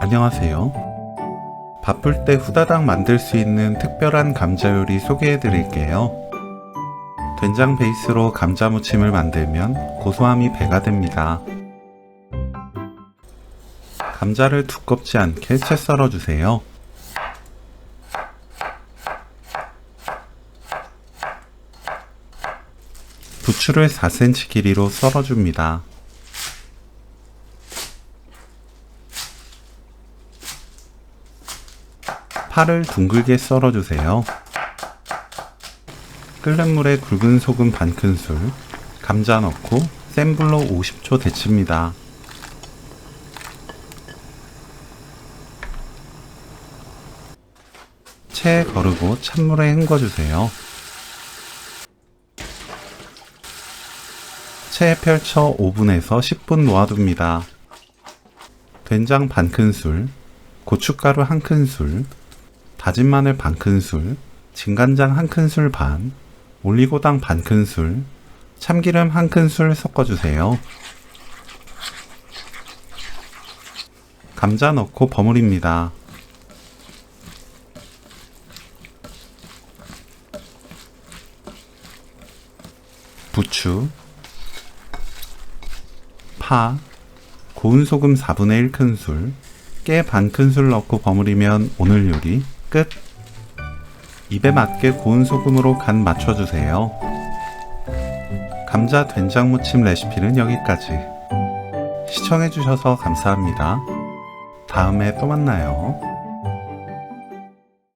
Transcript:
안녕하세요. 바쁠 때 후다닥 만들 수 있는 특별한 감자 요리 소개해 드릴게요. 된장 베이스로 감자 무침을 만들면 고소함이 배가 됩니다. 감자를 두껍지 않게 채 썰어 주세요. 부추를 4cm 길이로 썰어 줍니다. 파를 둥글게 썰어 주세요. 끓는 물에 굵은 소금 반큰술, 감자 넣고 센 불로 50초 데칩니다. 체에 거르고 찬물에 헹궈주세요. 체에 펼쳐 5분에서 10분 놓아둡니다. 된장 반큰술, 고춧가루 1큰술, 다진 마늘 반큰술, 진간장 1큰술 반, 올리고당 반큰술, 참기름 1큰술 섞어주세요. 감자 넣고 버무립니다. 부추, 파, 고운 소금 4분의 1큰술, 깨 반큰술 넣고 버무리면 오늘 요리 끝! 입에 맞게 고운 소금으로 간 맞춰주세요. 감자 된장무침 레시피는 여기까지. 시청해주셔서 감사합니다. 다음에 또 만나요.